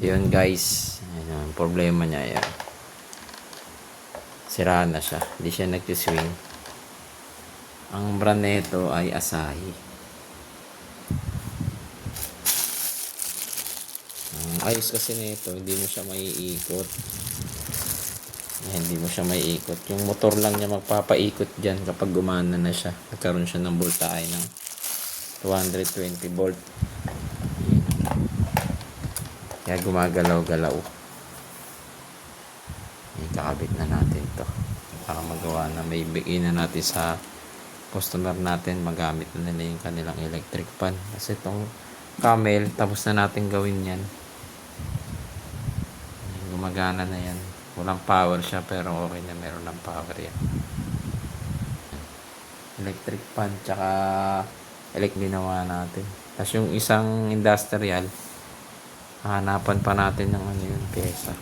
Yun guys, ayun, ang problema niya yan. Sira na siya, hindi siya nag-swing. Ang brand nito ay Asahi. Ang ayos kasi nito, hindi mo siya maiikot. Hindi mo siya maiikot. Yung motor lang niya magpapaikot dyan kapag gumana na siya. Nagkaroon siya ng voltahe ng 220 volt. Kaya gumagalaw-galaw. Ikakabit na natin to para magawa na may bigay na natin sa customer natin, magamit na nila yung kanilang electric fan. Kasi itong Camel, tapos na natin gawin yan. Gumagana na yan. Walang power siya pero okay na, meron ng power yan. Electric fan tsaka ginawa natin. Tapos yung isang industrial, hanapan pa natin ng ano yun, pyesa.